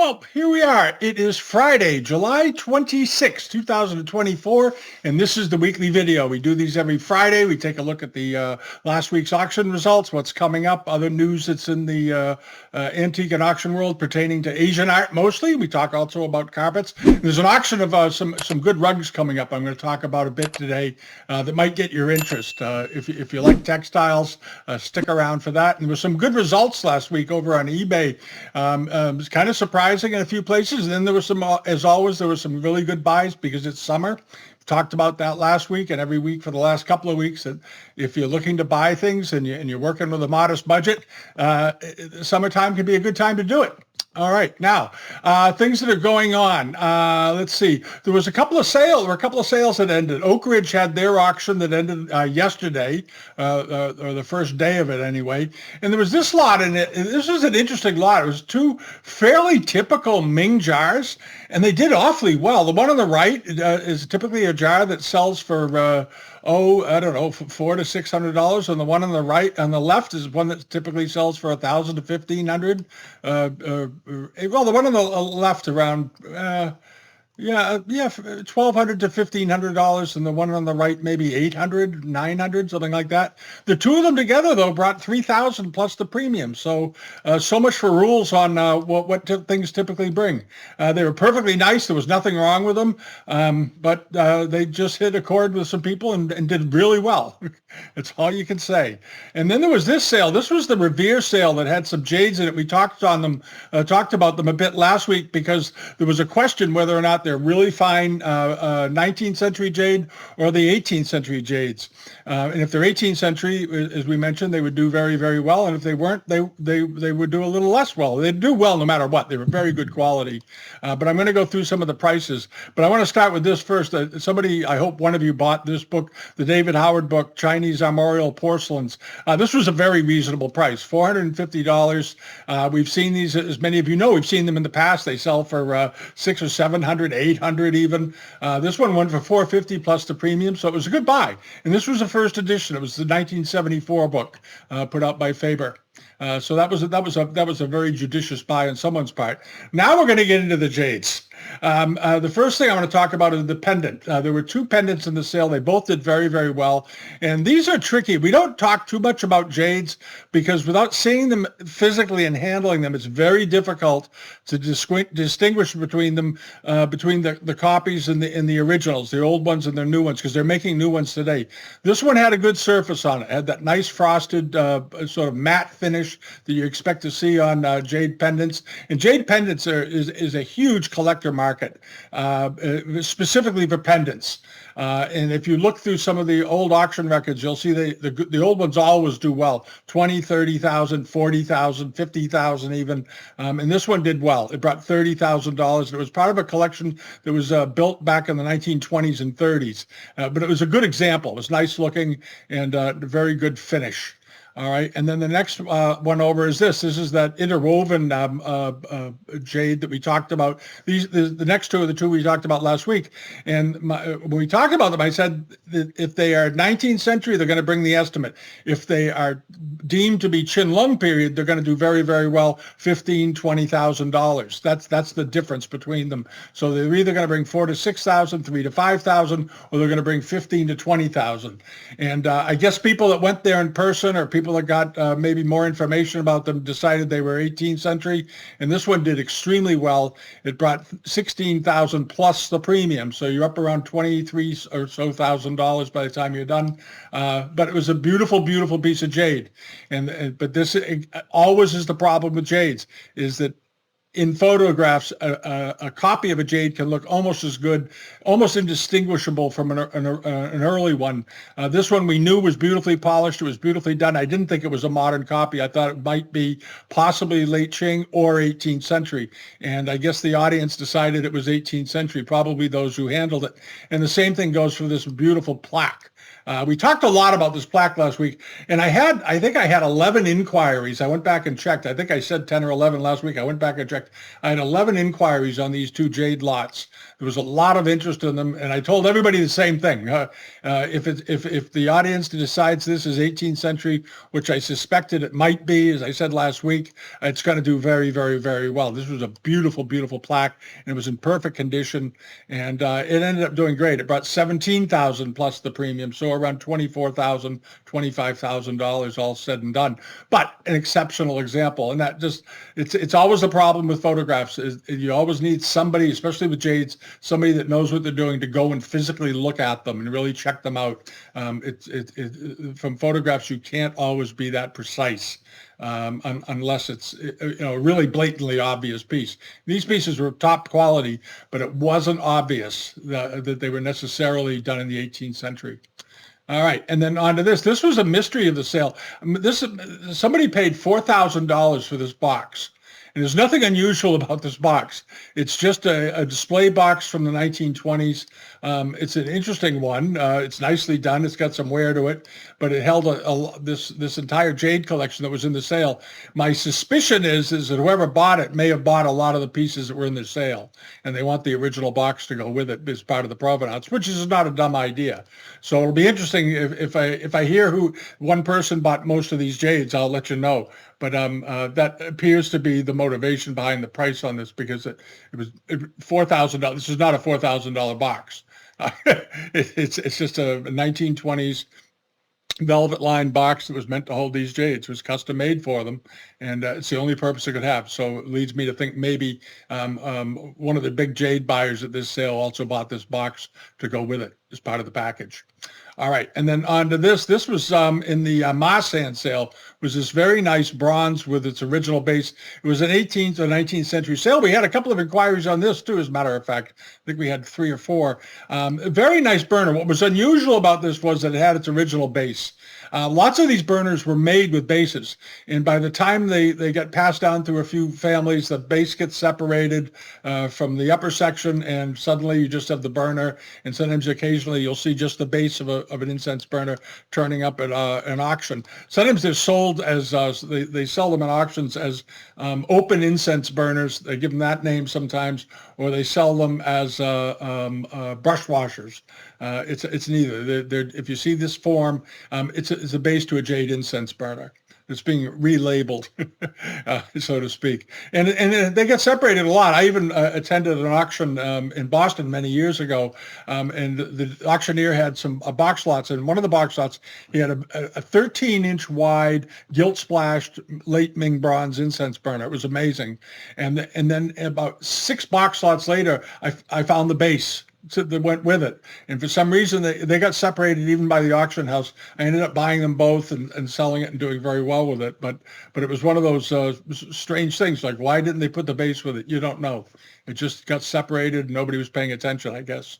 Well, here we are. It is Friday, July 26, 2024, and this is the weekly video. We do these every Friday. We take a look at the last week's auction results, what's coming up, other news that's in the antique and auction world pertaining to Asian art mostly. We talk also about carpets. There's an auction of some good rugs coming up I'm going to talk about a bit today that might get your interest. If you like textiles, stick around for that. And there were some good results last week over on eBay. It was kind of surprising in a few places. And then there was some, as always, there were some really good buys because it's summer. Talked about that last week and every week for the last couple of weeks, that if you're looking to buy things and you're working with a modest budget, summertime can be a good time to do it. All right, now things that are going on. Let's see. There were a couple of sales that ended. Oakridge had their auction that ended yesterday, or the first day of it anyway. And there was this lot in it. This was an interesting lot. It was two fairly typical Ming jars, and they did awfully well. The one on the right is typically a jar that sells for I don't know, $400 to $600, and the one on the right, on the left, is one that typically sells for $1,000 to $1,500. Well, the one on the left around, $1,200 to $1,500, and the one on the right maybe $800, $900, something like that. The two of them together, though, brought $3,000 plus the premium. So much for rules on what things typically bring. They were perfectly nice. There was nothing wrong with them, but they just hit a chord with some people and did really well. That's all you can say. And then there was this sale. This was the Revere sale that had some jades in it. We talked about them a bit last week because there was a question whether or not they're really fine 19th century jade or the 18th century jades. And if they're 18th century, as we mentioned, they would do very, very well. And if they weren't, they would do a little less well. They'd do well no matter what. They were very good quality. But I'm going to go through some of the prices. But I want to start with this first. Somebody, I hope one of you bought this book, the David Howard book, Chinese Armorial Porcelains. This was a very reasonable price, $450. We've seen these, as many of you know, we've seen them in the past. They sell for $600 or $700, $800 even. This one went for $450 plus the premium, so it was a good buy. And this was the first edition. It was the 1974 book put out by Faber. So that was a very judicious buy on someone's part. Now we're going to get into the jades. The first thing I want to talk about is the pendant. There were two pendants in the sale. They both did very, very well. And these are tricky. We don't talk too much about jades because without seeing them physically and handling them, it's very difficult to distinguish between them, between the copies and the originals, the old ones and the new ones, because they're making new ones today. This one had a good surface on it. It had that nice frosted sort of matte finish that you expect to see on jade pendants. And jade pendants is a huge collector market, specifically for pendants. And if you look through some of the old auction records, you'll see the old ones always do well, 20, 30,000, 40,000, 50,000 even. And this one did well. It brought $30,000. It was part of a collection that was built back in the 1920s and 30s. But it was a good example. It was nice looking and a very good finish. All right, and then the next one over is this. This is that interwoven jade that we talked about. The next two are the two we talked about last week. And when we talked about them, I said that if they are 19th century, they're going to bring the estimate. If they are deemed to be Qianlong period, they're going to do very, very well, $15,000, $20,000. That's the difference between them. So they're either going to bring $4,000 to $6,000, $3,000 to $5,000, or they're going to bring $15,000 to $20,000. And I guess people that went there in person or people that got maybe more information about them decided they were 18th century, and this one did extremely well. It brought $16,000 plus the premium, so you're up around $23,000 or so by the time you're done. But it was a beautiful, beautiful piece of jade. But this always is the problem with jades, is that in photographs, a copy of a jade can look almost as good, almost indistinguishable from an early one. This one we knew was beautifully polished. It was beautifully done. I didn't think it was a modern copy. I thought it might be possibly late Qing or 18th century. And I guess the audience decided it was 18th century, probably those who handled it. And the same thing goes for this beautiful plaque. We talked a lot about this plaque last week, and I think I had 11 inquiries. I went back and checked. I think I said 10 or 11 last week. I went back and checked. perfect. I had 11 inquiries on these 2 jade lots. There was a lot of interest in them, and I told everybody the same thing. If the audience decides this is 18th century, which I suspected it might be, as I said last week, it's going to do very, very, very well. This was a beautiful, beautiful plaque, and it was in perfect condition, and it ended up doing great. It brought $17,000 plus the premium, so around $24,000, $25,000 all said and done. But an exceptional example, and that just it's always a problem with photographs. Is you always need somebody, especially with jades, somebody that knows what they're doing to go and physically look at them and really check them out. From photographs, you can't always be that precise unless it's a really blatantly obvious piece. These pieces were top quality, but it wasn't obvious that they were necessarily done in the 18th century. All right, and then on to this. This was a mystery of the sale. Somebody paid $4,000 for this box. And there's nothing unusual about this box. It's just a display box from the 1920s. It's an interesting one. It's nicely done. It's got some wear to it, but it held this entire jade collection that was in the sale. My suspicion is that whoever bought it may have bought a lot of the pieces that were in the sale, and they want the original box to go with it as part of the provenance, which is not a dumb idea. So it'll be interesting if I hear who one person bought most of these jades, I'll let you know. But that appears to be the motivation behind the price on this, because it was $4,000. This is not a $4,000 box. It's just a 1920s velvet lined box that was meant to hold these jades. It was custom made for them, and it's the only purpose it could have. So it leads me to think maybe one of the big jade buyers at this sale also bought this box to go with it as part of the package. All right, and then on to this. This was in the Marsan sale. Was this very nice bronze with its original base. It was an 18th or 19th century sale. We had a couple of inquiries on this too, as a matter of fact. I think we had 3 or 4. A very nice burner. What was unusual about this was that it had its original base. Lots of these burners were made with bases, and by the time they get passed down through a few families, the base gets separated from the upper section, and suddenly you just have the burner, and sometimes occasionally you'll see just the base of an incense burner turning up at an auction. Sometimes they're sold as, they sell them at auctions as open incense burners. They give them that name sometimes, or they sell them as brush washers. It's neither. If you see this form, it's a base to a jade incense burner. It's being relabeled, so to speak. And they get separated a lot. I even attended an auction in Boston many years ago, and the auctioneer had some box lots. And one of the box lots, he had a 13-inch wide, gilt-splashed late Ming bronze incense burner. It was amazing. And then about 6 box lots later, I found the base that went with it. And for some reason, they got separated even by the auction house. I ended up buying them both and selling it and doing very well with it. But it was one of those strange things. Like, why didn't they put the base with it? You don't know. It just got separated. Nobody was paying attention, I guess.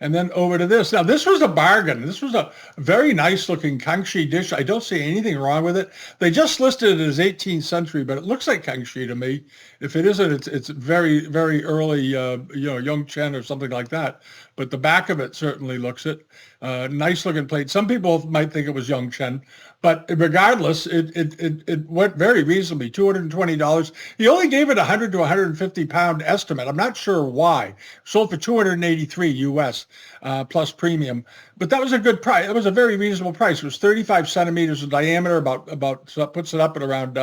And then over to this. Now, this was a bargain. This was a very nice-looking Kangxi dish. I don't see anything wrong with it. They just listed it as 18th century, but it looks like Kangxi to me. If it isn't, it's very, very early, Yongchen or something like that. But the back of it certainly looks it. Nice-looking plate. Some people might think it was Yongchen, but regardless, it went very reasonably, $220. He only gave it 100 to 150 pound estimate. I'm not sure why. Sold for $283 US plus premium, but that was a good price. It was a very reasonable price. It was 35 centimeters in diameter, about so puts it up at around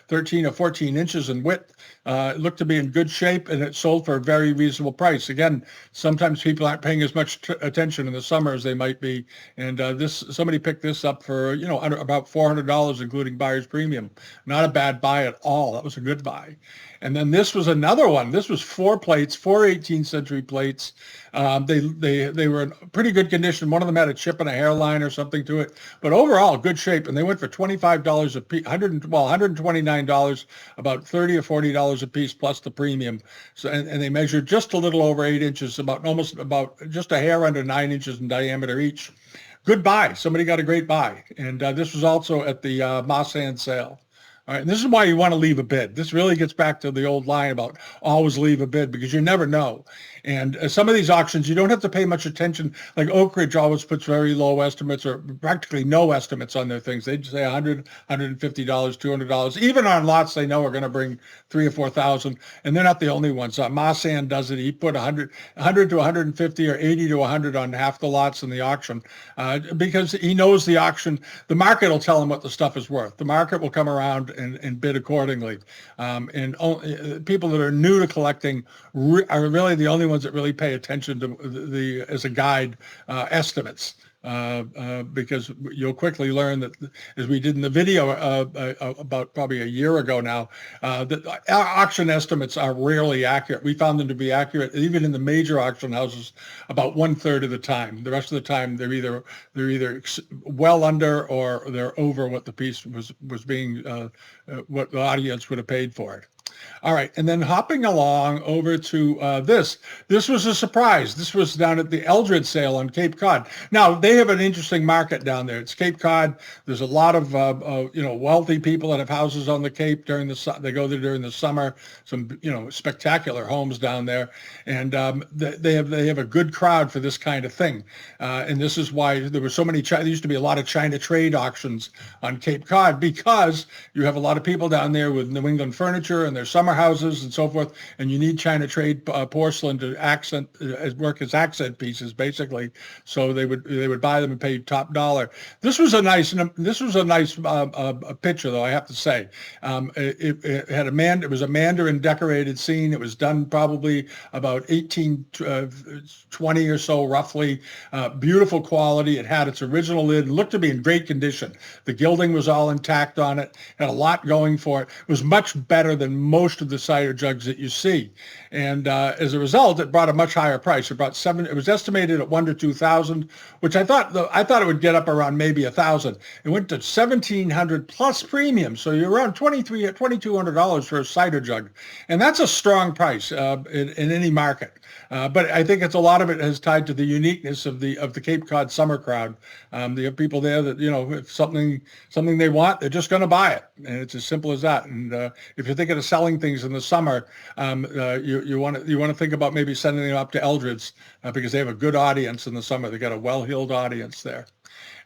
13 or 14 inches in width. It looked to be in good shape, and it sold for a very reasonable price. Again, sometimes people aren't paying as much attention in the summer as they might be, and somebody picked this up for about $400, including buyer's premium. Not a bad buy at all. That was a good buy. And then this was another one. This was 4 plates, 4 18th century plates. They were in pretty good condition. One of them had a chip and a hairline or something to it, but overall good shape. And they went for $25 a piece, $129, about $30 or $40 a piece plus the premium. So and they measured just a little over 8 inches, about just a hair under 9 inches in diameter each. Good buy. Somebody got a great buy. And this was also at the Marsan sale. All right, and this is why you want to leave a bid. This really gets back to the old line about always leave a bid, because you never know. And some of these auctions, you don't have to pay much attention. Like Oakridge always puts very low estimates or practically no estimates on their things. They just say $100, $150, $200, even on lots they know are going to bring 3 or 4,000. And they're not the only ones. Marsan does it. He put 100 to 150 or 80 to 100 on half the lots in the auction because he knows the auction. The market will tell him what the stuff is worth. The market will come around and bid accordingly. People that are new to collecting are really the only ones that really pay attention to the as a guide, estimates. Because you'll quickly learn that, as we did in the video about probably a year ago now, that our auction estimates are rarely accurate. We found them to be accurate, even in the major auction houses, about 1/3 of the time. The rest of the time, they're either well under or they're over what the piece was being, what the audience would have paid for it. All right, and then hopping along over to this. This was a surprise. This was down at the Eldred sale on Cape Cod. Now, they have an interesting market down there. It's Cape Cod. There's a lot of wealthy people that have houses on the Cape during they go there during the summer. Some spectacular homes down there, and they have a good crowd for this kind of thing. And this is why there were so many. There used to be a lot of China trade auctions on Cape Cod, because you have a lot of people down there with New England furniture and their summer houses and so forth, and you need China trade porcelain to work as accent pieces, basically. So they would buy them and pay top dollar. This was a nice picture, though, I have to say. It had it was a Mandarin decorated scene. It was done probably about 1820 or so, roughly. Beautiful quality. It had its original lid. It looked to be in great condition. The gilding was all intact on it. Had a lot going for it. It was much better than most of the cider jugs that you see, and as a result, it brought a much higher price. It brought It was estimated at 1,000 to 2,000, which I thought it would get up around maybe 1,000. It went to 1,700 plus premium, so you're around $2,200 for a cider jug, and that's a strong price in any market. But I think a lot of it has tied to the uniqueness of the Cape Cod summer crowd. There are people there that, if something they want, they're just going to buy it, and it's as simple as that. And if you're thinking of selling things in the summer, you want to think about maybe sending them up to Eldred's because they have a good audience in the summer. They got a well-heeled audience there.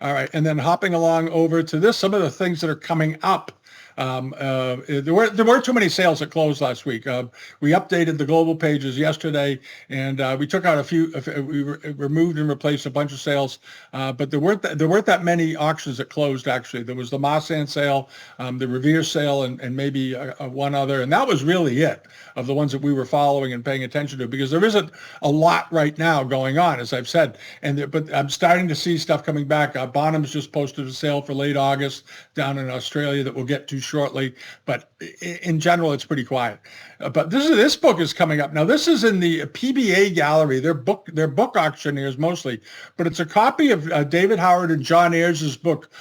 All right, and then hopping along over to this, some of the things that are coming up. There weren't too many sales that closed last week. We updated the global pages yesterday, and we took out a few. We removed and replaced a bunch of sales, but there weren't that many auctions that closed. Actually, there was the Marsan sale, the Revere sale, and maybe one other, and that was really it of the ones that we were following and paying attention to, because there isn't a lot right now going on, as I've said. But I'm starting to see stuff coming back. Bonhams just posted a sale for late August down in Australia that we'll get to shortly, but in general, it's pretty quiet. But this book is coming up now. This is in the PBA gallery. They're book auctioneers mostly, but it's a copy of David Howard and John Ayers' book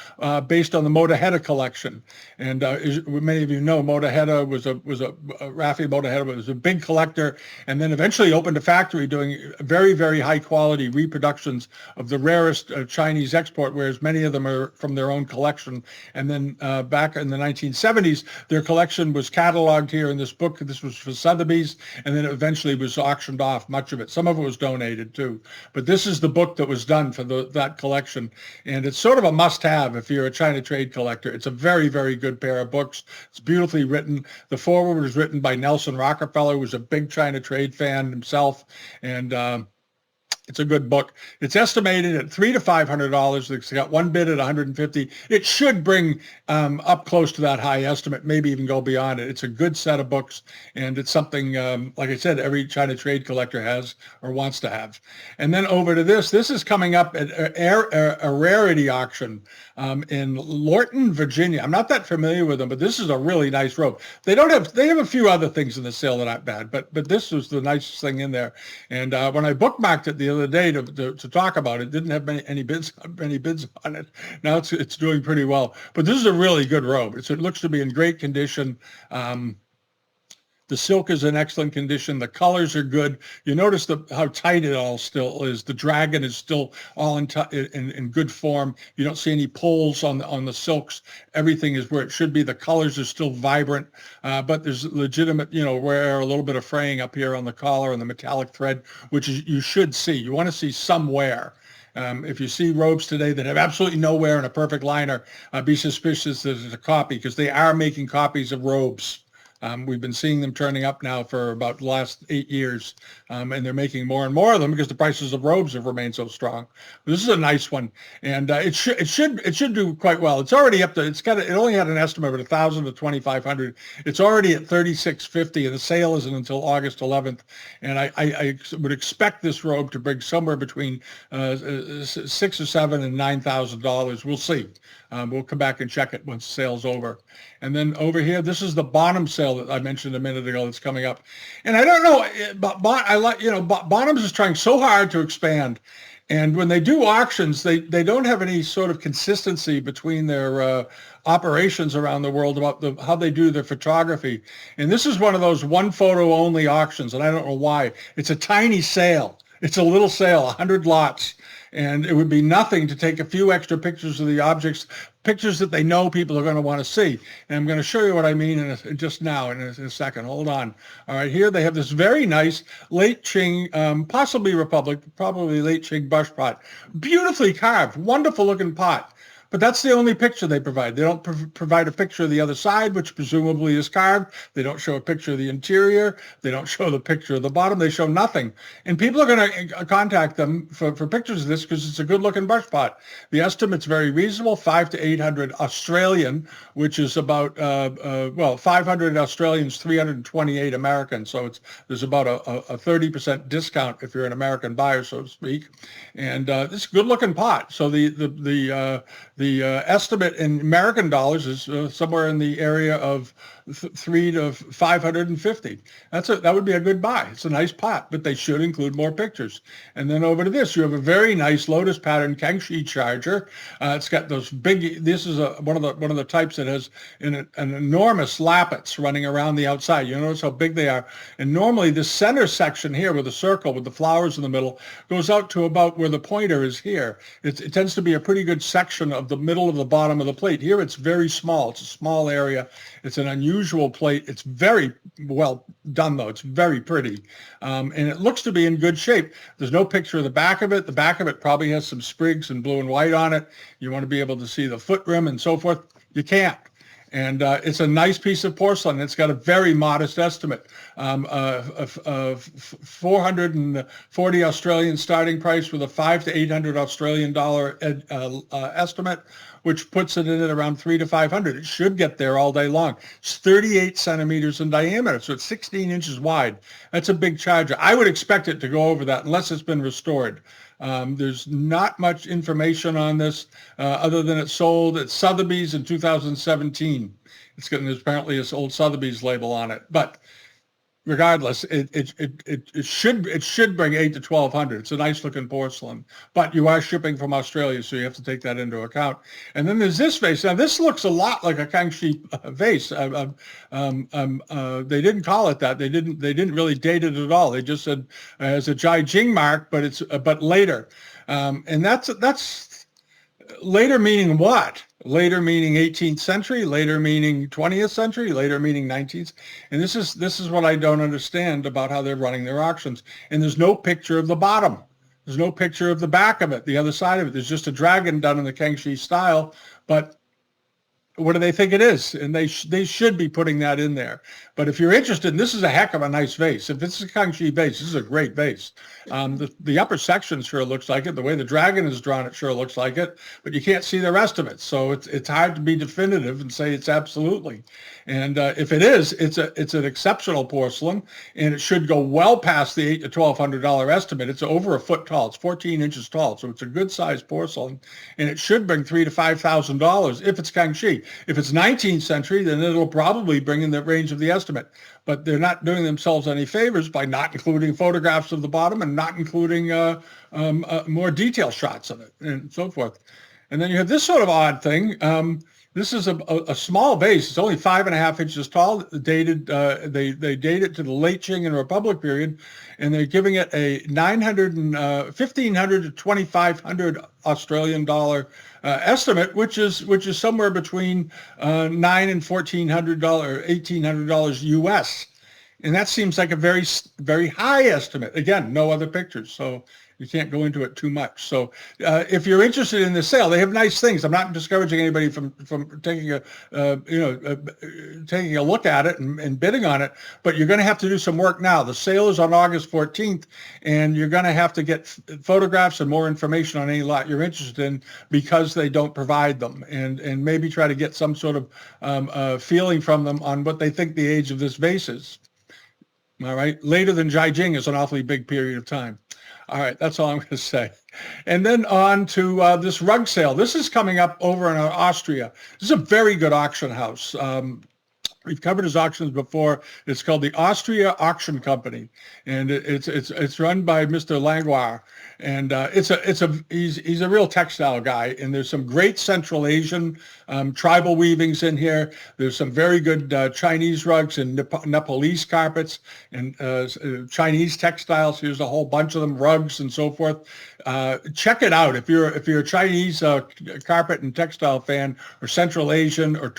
based on the Mottahedeh collection. And as many of you know, Mottahedeh was Rafi Mottahedeh was a big collector, and then eventually opened a factory doing very, very high quality reproductions of the rarest Chinese export wares. Many of them are from their own collection. And then back in the 1970s, their collection was cataloged here in this book. This was for Sotheby's, and then it eventually was auctioned off, much of it. Some of it was donated too. But this is the book that was done for that collection. And it's sort of a must-have if you're a China trade collector. It's a very, very good pair of books. It's beautifully written. The foreword was written by Nelson Rockefeller, who was a big China trade fan himself. And it's a good book. It's estimated at $300 to $500. It's got one bid at 150. It should bring up close to that high estimate, maybe even go beyond it. It's a good set of books, and it's something, like I said, every China trade collector has or wants to have. And then over to this. This is coming up at a rarity auction in Lorton, Virginia. I'm not that familiar with them, but this is a really nice robe. They have a few other things in the sale that aren't bad, but this was the nicest thing in there. And when I bookmarked it the other day to talk about it, didn't have any bids on it. Now it's doing pretty well. But this is a really good robe. It looks to be in great condition. The silk is in excellent condition. The colors are good. You notice how tight it all still is. The dragon is still all in good form. You don't see any pulls on the silks. Everything is where it should be. The colors are still vibrant, but there's legitimate, wear, a little bit of fraying up here on the collar and the metallic thread, which is, you should see. You want to see some wear. If you see robes today that have absolutely no wear and a perfect liner, be suspicious that it's a copy, because they are making copies of robes. We've been seeing them turning up now for about the last 8 years, and they're making more and more of them because the prices of robes have remained so strong. This is a nice one, and it should do quite well. It's already up to, it only had an estimate of 1,000 to 2,500. It's already at 3,650, and the sale isn't until August 11th. And I would expect this robe to bring somewhere between $6,000 or $7,000 and $9,000. We'll see. We'll come back and check it once the sale's over. And then over here, this is the Bonham sale that I mentioned a minute ago that's coming up. And I don't know, but Bonhams is trying so hard to expand. And when they do auctions, they don't have any sort of consistency between their operations around the world about how they do their photography. And this is one of those one photo only auctions, and I don't know why. It's a tiny sale. It's a little sale, 100 lots. And it would be nothing to take a few extra pictures of the objects, pictures that they know people are going to want to see. And I'm going to show you what I mean just now in a second. Hold on. All right, here they have this very nice late Qing, possibly Republic, probably late Qing brush pot. Beautifully carved, wonderful looking pot. But that's the only picture they provide. They don't provide a picture of the other side, which presumably is carved. They don't show a picture of the interior. They don't show the picture of the bottom. They show nothing. And people are going to contact them for pictures of this because it's a good-looking brush pot. The estimate's very reasonable, 500 to 800 Australian, which is about, 500 Australians, 328 American. So there's about a 30% discount if you're an American buyer, so to speak. And it's a good-looking pot. So the estimate in American dollars is somewhere in the area of 300 to 550. That would be a good buy. It's a nice pot, but they should include more pictures. And then over to this, you have a very nice lotus pattern Kangxi charger. It's got those big. This is one of the types that has an enormous lappets running around the outside. You notice how big they are. And normally the center section here with the circle with the flowers in the middle goes out to about where the pointer is here. It tends to be a pretty good section of the middle of the bottom of the plate. Here it's very small. It's a small area. It's an unusual plate. It's very well done, though. It's very pretty. And it looks to be in good shape. There's no picture of the back of it. The back of it probably has some sprigs and blue and white on it. You want to be able to see the foot rim and so forth. You can't. And it's a nice piece of porcelain. It's got a very modest estimate, of 440 Australian starting price with a 500 to 800 Australian dollar estimate, which puts it in at around 300 to 500. It should get there all day long. It's 38 centimeters in diameter, so it's 16 inches wide. That's a big charger. I would expect it to go over that unless it's been restored. There's not much information on this other than it sold at Sotheby's in 2017. There's apparently this old Sotheby's label on it, but regardless, it should bring 800 to 1,200. It's a nice looking porcelain, but you are shipping from Australia, so you have to take that into account. And then there's this vase. Now this looks a lot like a Kangxi vase. They didn't call it that. They didn't really date it at all. They just said as a Jiajing mark, but later. And that's later meaning what? Later meaning 18th century, later meaning 20th century, later meaning 19th. And this is what I don't understand about how they're running their auctions. And there's no picture of the bottom. There's no picture of the back of it, the other side of it. There's just a dragon done in the Kangxi style, but what do they think it is? And they should be putting that in there. But if you're interested, this is a heck of a nice vase. If it's a Kangxi vase, this is a great vase. The upper section sure looks like it. The way the dragon is drawn, it sure looks like it. But you can't see their estimates, so it's hard to be definitive and say it's absolutely. And if it is, it's an exceptional porcelain, and it should go well past the $800 to $1,200 estimate. It's over a foot tall. It's 14 inches tall, so it's a good-sized porcelain, and it should bring $3,000 to $5,000 if it's Kangxi. If it's 19th century, then it'll probably bring in the range of the estimate. But they're not doing themselves any favors by not including photographs of the bottom and not including more detailed shots of it and so forth. And then you have this sort of odd thing. This is a small base. It's only 5.5 inches tall. Dated, they date it to the late Qing and Republic period, and they're giving it a 1,500 to 2,500 Australian dollar estimate, which is somewhere between $900 and $1,400, $1,800 US. And that seems like a very high estimate. Again, no other pictures, so you can't go into it too much. So if you're interested in the sale, they have nice things. I'm not discouraging anybody from taking taking a look at it and bidding on it, but you're going to have to do some work now. The sale is on August 14th, and you're going to have to get photographs and more information on any lot you're interested in, because they don't provide them, and maybe try to get some sort of feeling from them on what they think the age of this vase is. All right. Later than Jiajing is an awfully big period of time. All right. That's all I'm going to say. And then on to this rug sale. This is coming up over in Austria. This is a very good auction house. We've covered his auctions before. It's called the Austria Auction Company, and it's run by Mr. Langlois, and he's a real textile guy. And there's some great Central Asian tribal weavings in here. There's some very good Chinese rugs and Nepalese carpets and Chinese textiles. Here's a whole bunch of them, rugs and so forth. Check it out if you're a Chinese carpet and textile fan, or Central Asian or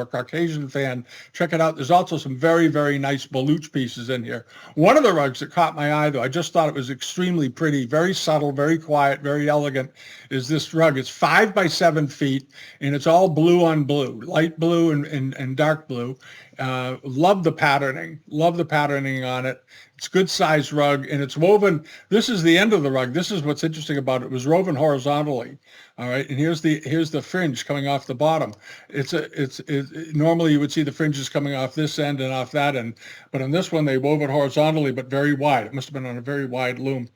Caucasian fan. Check it out. There's also some very, very nice baluch pieces in here. One of the rugs that caught my eye, though, I just thought it was extremely pretty, very subtle, very quiet, very elegant, is this rug. It's 5 by 7 feet, and it's all blue on blue, light blue and dark blue. Love the patterning on it. It's good size rug, and it's woven. This is the end of the rug. This is what's interesting about it. It was woven horizontally. All right, and here's the fringe coming off the bottom. Normally you would see the fringes coming off this end and off that end, but on this one they wove it horizontally, but very wide. It must have been on a very wide loom.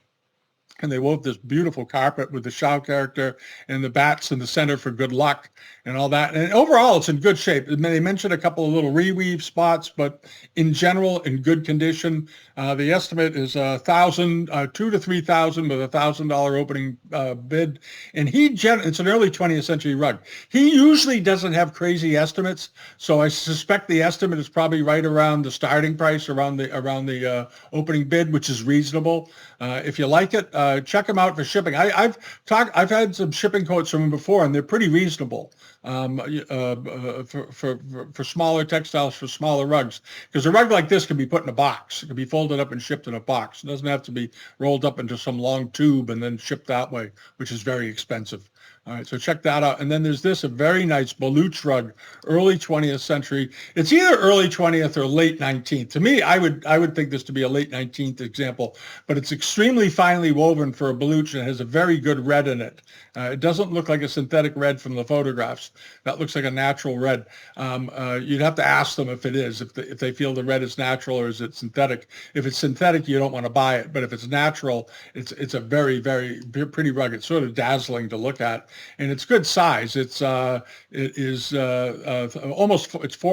And they wove this beautiful carpet with the Shao character and the bats in the center for good luck and all that. And overall, it's in good shape. They mentioned a couple of little reweave spots, but in general, in good condition. The estimate is $2,000 to $3,000 with $1,000 opening bid. And it's an early 20th century rug. He usually doesn't have crazy estimates, so I suspect the estimate is probably right around the starting price, around the opening bid, which is reasonable. If you like it, check them out for shipping. I've had some shipping quotes from them before, and they're pretty reasonable for smaller textiles, for smaller rugs. Because a rug like this can be put in a box. It can be folded up and shipped in a box. It doesn't have to be rolled up into some long tube and then shipped that way, which is very expensive. All right, so check that out. And then there's a very nice baluch rug, early 20th century. It's either early 20th or late 19th. To me, I would think this to be a late 19th example, but it's extremely finely woven for a baluch and has a very good red in it. It doesn't look like a synthetic red from the photographs. That looks like a natural red. You'd have to ask them if it is, if they feel the red is natural or is it synthetic. If it's synthetic, you don't want to buy it. But if it's natural, it's a very, very pretty rug. It's sort of dazzling to look at. And it's good size. It's 4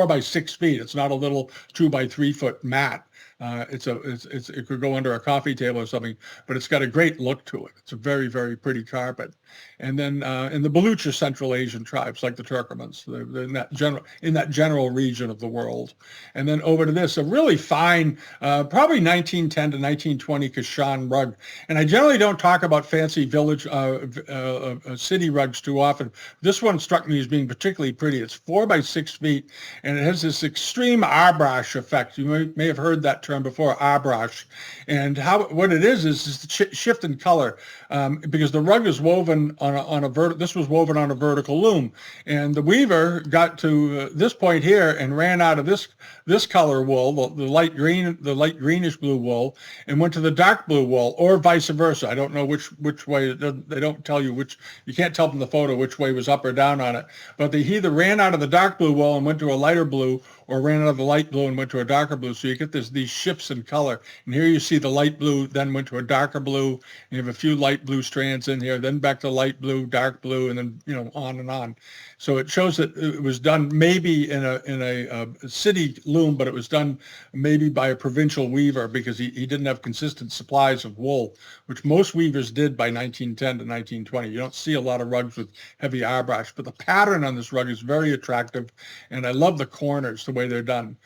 by 6 feet. It's not a little 2 by 3 foot mat. It could go under a coffee table or something, but it's got a great look to it. It's a very, very pretty carpet. And then in the Baluch are Central Asian tribes like the Turkomans. They're in that general region of the world. And then over to this, a really fine, probably 1910 to 1920 Kashan rug. And I generally don't talk about fancy village city rugs too often. This one struck me as being particularly pretty. It's 4 by 6 feet, and it has this extreme arbrage effect. You may have heard that term before, arbrage. And what it is the shift in color, because the rug is woven this was woven on a vertical loom, and the weaver got to this point here and ran out of this color wool, the light greenish blue wool, and went to the dark blue wool, or vice versa. I don't know which way. They don't tell you which. You can't tell from the photo which way was up or down on it. But he either ran out of the dark blue wool and went to a lighter blue, or ran out of the light blue and went to a darker blue. So you get these shifts in color. And here you see the light blue, then went to a darker blue. And you have a few light blue strands in here, then back to light blue, dark blue, and then, on and on. So it shows that it was done maybe in a city loom, but it was done maybe by a provincial weaver because he didn't have consistent supplies of wool, which most weavers did by 1910 to 1920. You don't see a lot of rugs with heavy eyebrush, but the pattern on this rug is very attractive, and I love the corners, the way they're done.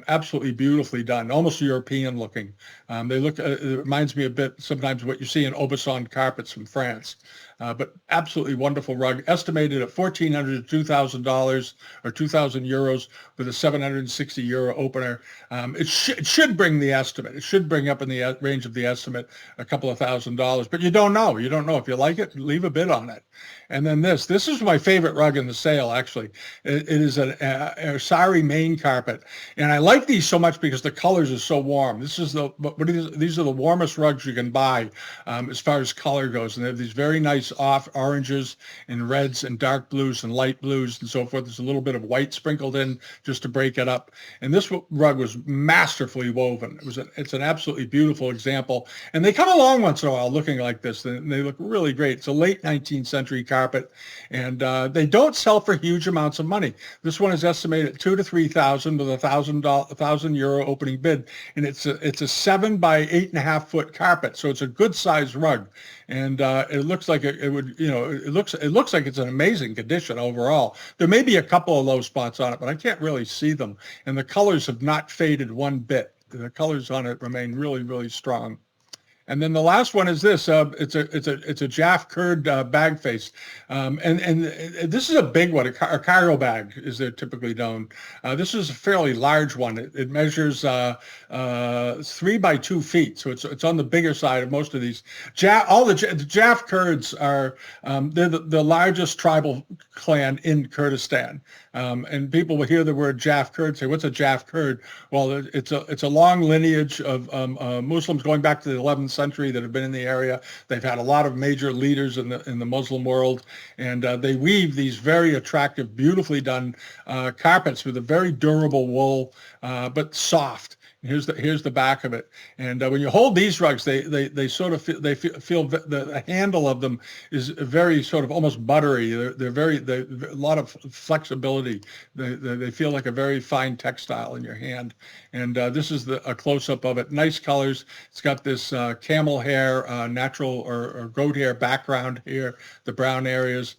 Absolutely beautifully done, almost European looking. It reminds me a bit sometimes what you see in Aubusson carpets from France. But absolutely wonderful rug, estimated at $1,400 to $2,000 or 2,000 euros with a 760 euro opener. It should bring the estimate. It should bring up in the range of the estimate a couple of $1,000s, but you don't know. You don't know. If you like it, leave a bid on it. And then this is my favorite rug in the sale, actually. It is a sari main carpet. And I like these so much because the colors are so warm. These are the warmest rugs you can buy as far as color goes. And they have these very nice off oranges and reds and dark blues and light blues and so forth. There's a little bit of white sprinkled in just to break it up. And this rug was masterfully woven. It's an absolutely beautiful example. And they come along once in a while looking like this. And they look really great. It's a late 19th century carpet, and they don't sell for huge amounts of money. This one is estimated at 2,000 to 3,000 with a €1,000 opening bid, and it's a 7 by 8.5 foot carpet, so it's a good sized rug, and it looks like it looks like it's an amazing condition overall. There may be a couple of low spots on it, but I can't really see them, and the colors have not faded one bit. The colors on it remain really, really strong. And then the last one is this. It's a Jaff curd bag face, and this is a big one. A cargo bag, as they're typically known. This is a fairly large one. It measures 3 by 2 feet, so it's on the bigger side of most of these. The Jaff Kurds are they're the largest tribal clan in Kurdistan. And people will hear the word Jaff Kurd, say, "What's a Jaff Kurd?" Well, it's a long lineage of Muslims going back to the 11th century that have been in the area. They've had a lot of major leaders in the Muslim world, and they weave these very attractive, beautifully done carpets with a very durable wool, but soft. Here's the back of it, and when you hold these rugs, they sort of feel the handle of them is very sort of almost buttery. They're a lot of flexibility. They feel like a very fine textile in your hand. And this is a close-up of it. Nice colors. It's got this camel hair, natural or goat hair background here, the brown areas.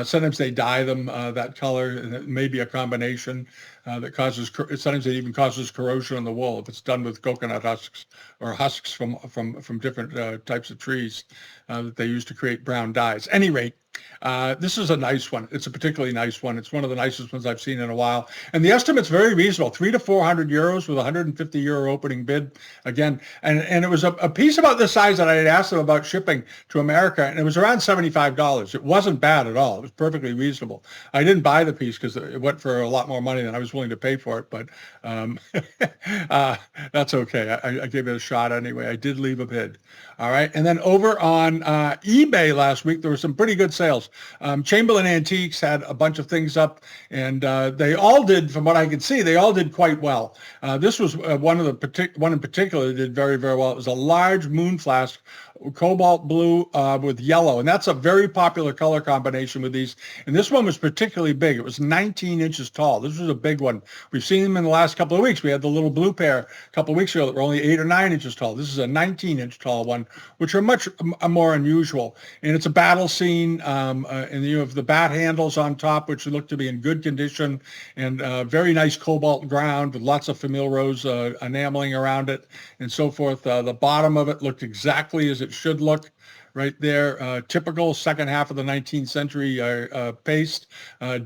Sometimes they dye them that color, and it may be a combination that causes, sometimes it even causes corrosion on the wool if it's done with coconut husks or husks from different types of trees that they use to create brown dyes. At any rate, this is a nice one. It's a particularly nice one. It's one of the nicest ones I've seen in a while. And the estimate's very reasonable, 300 to 400 euros with a €150 opening bid. Again, and it was a piece about this size that I had asked them about shipping to America, and it was around $75. It wasn't bad at all. It was perfectly reasonable. I didn't buy the piece because it went for a lot more money than I was willing to pay for it, but that's okay. I gave it a shot anyway. I did leave a bid. All right. And then over on eBay last week, there were some pretty good sales. Chamberlain Antiques had a bunch of things up, and they all did, from what I could see, they all did quite well. This was one in particular that did very, very well. It was a large moon flask, cobalt blue with yellow, and that's a very popular color combination with these. And this one was particularly big. It was 19 inches tall. This was a big one. We've seen them in the last couple of weeks. We had the little blue pair a couple of weeks ago that were only 8 or 9 inches tall. This is a 19-inch tall one, which are much more unusual. And it's a battle scene, and you have the bat handles on top, which look to be in good condition, and very nice cobalt ground with lots of famille rose enameling around it and so forth. The bottom of it looked exactly as it should look. Right there, typical second half of the 19th century paste,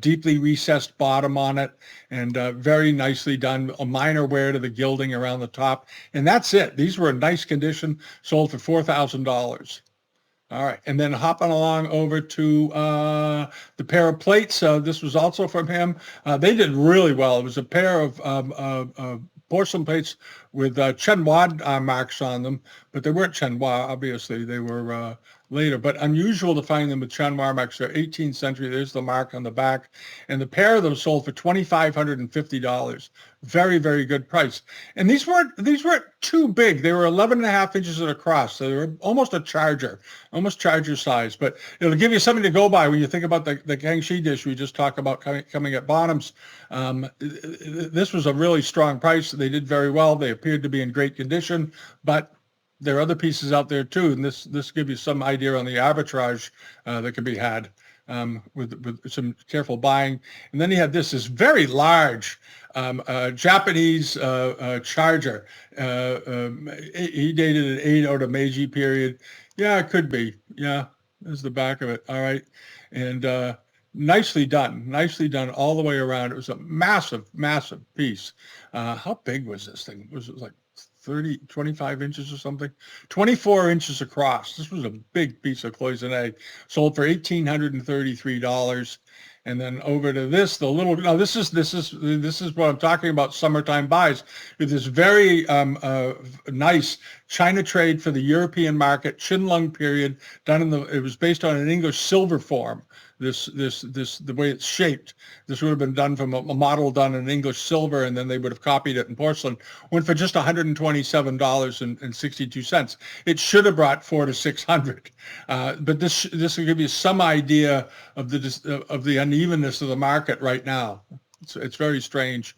deeply recessed bottom on it, and very nicely done. A minor wear to the gilding around the top, and that's it. These were in nice condition, sold for $4,000. All right, and then hopping along over to the pair of plates. This was also from him. They did really well. It was a pair of porcelain plates with Chenois marks on them, but they weren't Chenois, obviously. They were later, but unusual to find them with Chun Marmaks. They're 18th century. There's the mark on the back. And the pair of them sold for $2,550. Very, very good price. And these weren't too big. They were 11 and a half inches across. So they were almost almost charger size. But it'll give you something to go by when you think about the Kangxi dish we just talked about coming at Bonhams. This was a really strong price. They did very well. They appeared to be in great condition, but there are other pieces out there too, and this gives you some idea on the arbitrage that can be had with some careful buying. And then you have this very large Japanese charger. He dated an Edo to Meiji period. Yeah, it could be. Yeah, there's the back of it. All right, and nicely done all the way around. It was a massive, massive piece. How big was this thing? Was it like 25 inches or something? 24 inches across. This was a big piece of cloisonne. Sold for $1,833. And then over to this, the little. Now this is what I'm talking about. Summertime buys with this very nice China trade for the European market, Qinlong period. It was based on an English silver form. The way it's shaped. This would have been done from a model done in English silver, and then they would have copied it in porcelain. Went for just $127.62. It should have brought $400 to $600, but this will give you some idea of the unevenness of the market right now. It's very strange.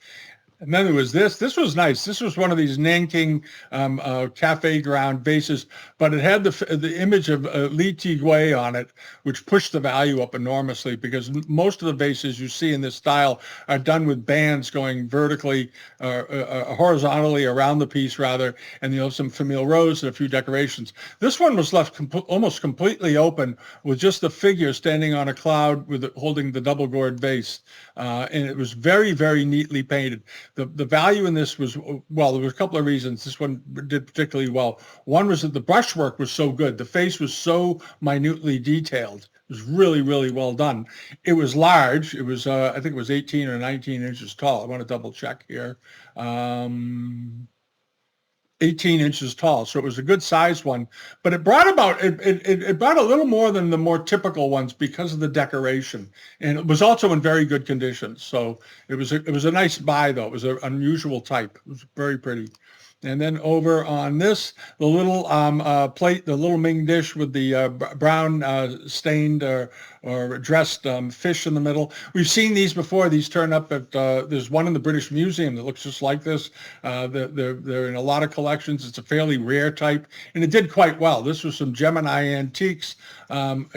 And then there was this. This was nice. This was one of these Nanking cafe ground vases, but it had the image of Li Tigui on it, which pushed the value up enormously because most of the vases you see in this style are done with bands going vertically, horizontally around the piece rather, and some famille rose and a few decorations. This one was left almost completely open with just the figure standing on a cloud holding the double gourd vase, and it was very, very neatly painted. The value in this was, well, there were a couple of reasons. This one did particularly well. One was that the brushwork was so good. The face was so minutely detailed. It was really, really well done. It was large. It was, I think it was 18 or 19 inches tall. I want to double check here. 18 inches tall, so it was a good size one, but it brought a little more than the more typical ones because of the decoration, and it was also in very good condition. So it was a nice buy though. It was an unusual type. It was very pretty. And then over on this, the little plate, the little Ming dish with the brown stained or dressed fish in the middle. We've seen these before. These turn up at, there's one in the British Museum that looks just like this. They're in a lot of collections. It's a fairly rare type, and it did quite well. This was some Gemini Antiques, and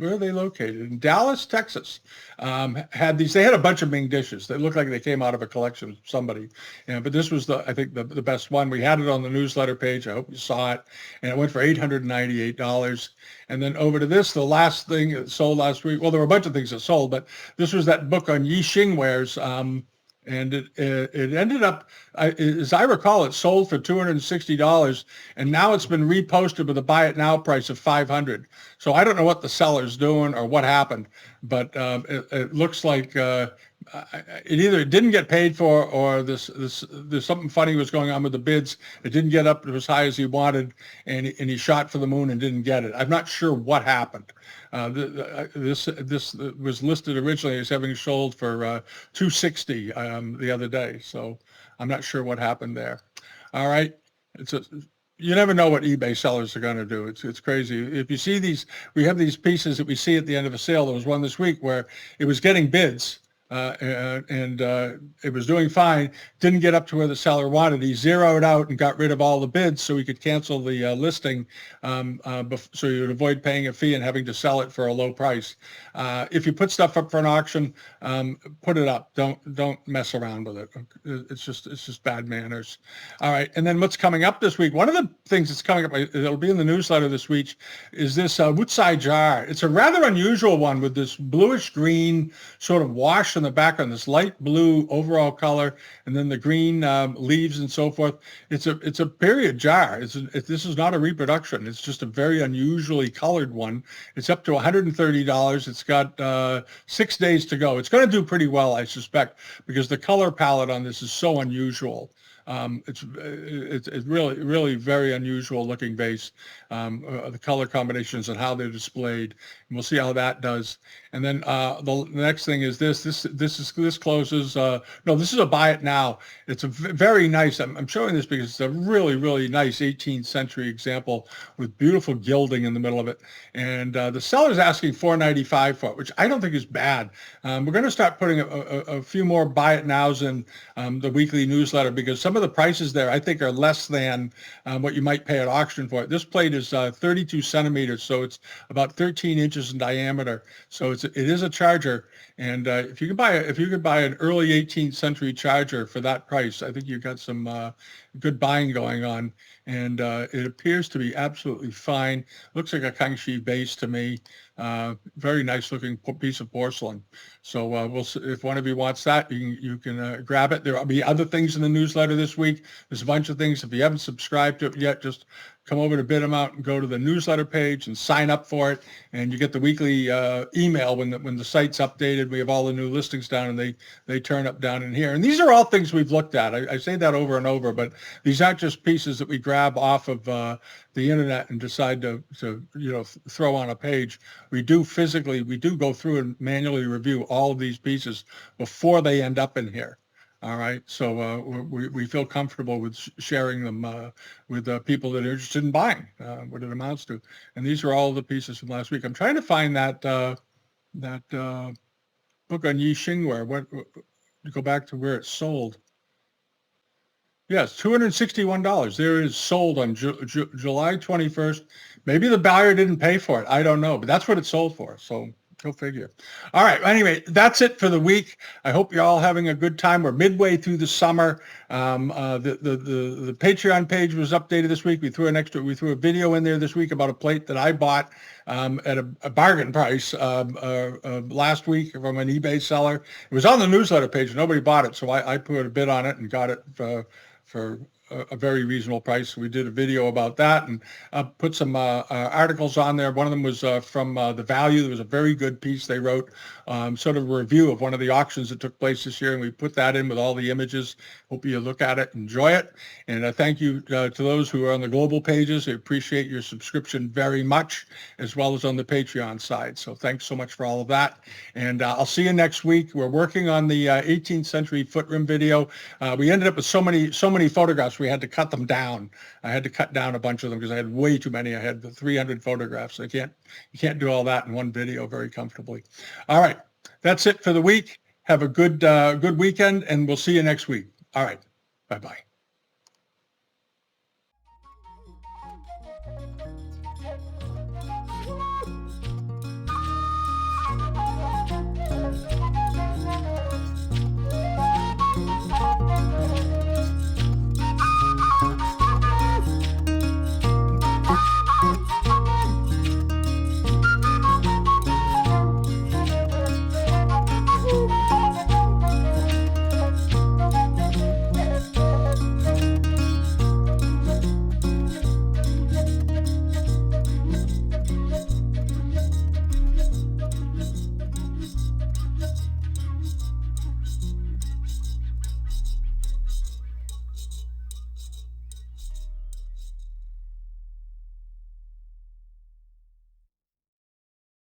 where are they located? In Dallas, Texas. They had a bunch of Ming dishes. They looked like they came out of a collection of somebody. But this was I think the best one. We had it on the newsletter page. I hope you saw it. And it went for $898. And then over to this, the last thing that sold last week. Well, there were a bunch of things that sold, but this was that book on Yixing wares. And it ended up, as I recall, it sold for $260, and now it's been reposted with a buy it now price of $500. So I don't know what the seller's doing or what happened, but it looks like it either didn't get paid for or there's something funny was going on with the bids. It didn't get up as high as he wanted, and he shot for the moon and didn't get it. I'm not sure what happened. This was listed originally as having sold for $260 the other day, so I'm not sure what happened there. All right, you never know what eBay sellers are going to do. It's crazy. If you see these, we have these pieces that we see at the end of a sale. There was one this week where it was getting bids. And it was doing fine, didn't get up to where the seller wanted. He zeroed out and got rid of all the bids so he could cancel the listing, so you would avoid paying a fee and having to sell it for a low price. If you put stuff up for an auction, put it up. Don't mess around with it. It's just bad manners. All right, and then what's coming up this week? One of the things that's coming up, it'll be in the newsletter this week, is this Wutsai jar. It's a rather unusual one with this bluish green sort of wash in the background, this light blue overall color, and then the green leaves and so forth. It's a period jar. This is not a reproduction. It's just a very unusually colored one. It's up to $130. It's got 6 days to go. It's going to do pretty well, I suspect, because the color palette on this is so unusual. It's really very unusual looking vase. The color combinations and how they're displayed, and we'll see how that does. And then the next thing is this closes. No, this is a buy it now. It's a very nice. I'm showing this because it's a really nice 18th century example with beautiful gilding in the middle of it. And the seller's asking $4.95 for it, which I don't think is bad. We're going to start putting a few more buy it nows in the weekly newsletter, because some of the prices there I think are less than what you might pay at auction for it. This plate is 32 centimeters, so it's about 13 inches in diameter. So it is a charger, and if you could buy an early 18th century charger for that price, I think you've got some good buying going on. And it appears to be absolutely fine. Looks like a Kangxi base to me. Very nice looking piece of porcelain. So we'll see, if one of you wants that, you can grab it. There will be other things in the newsletter this week. There's a bunch of things. If you haven't subscribed to it yet, just come over to Bid 'em Out and go to the newsletter page and sign up for it. And you get the weekly email when the site's updated. We have all the new listings down, and they turn up down in here. And these are all things we've looked at. I say that over and over, but these aren't just pieces that we grab off of the internet and decide to throw on a page. We do go through and manually review all of these pieces before they end up in here. All right, so we feel comfortable with sharing them with people that are interested in buying what it amounts to. And these are all the pieces from last week. I'm trying to find that book on Yi Xingware. Go back to where it's sold. Yes, $261. There it is, sold on July 21st. Maybe the buyer didn't pay for it. I don't know, but that's what it sold for. So go figure. All right. Anyway, that's it for the week. I hope you're all having a good time. We're midway through the summer. The Patreon page was updated this week. We threw a video in there this week about a plate that I bought at a bargain price last week from an eBay seller. It was on the newsletter page. Nobody bought it, so I put a bid on it and got it for a very reasonable price. We did a video about that and put some articles on there. One of them was from The Value. There was a very good piece they wrote, sort of a review of one of the auctions that took place this year, and we put that in with all the images. Hope you look at it, enjoy it. And thank you to those who are on the global pages. I appreciate your subscription very much, as well as on the Patreon side. So thanks so much for all of that. And I'll see you next week. We're working on the 18th century foot rim video. We ended up with so many photographs, we had to cut them down. I had to cut down a bunch of them because I had way too many. I had 300 photographs. You can't do all that in one video very comfortably. All right, that's it for the week. Have a good weekend, and we'll see you next week. All right, bye-bye.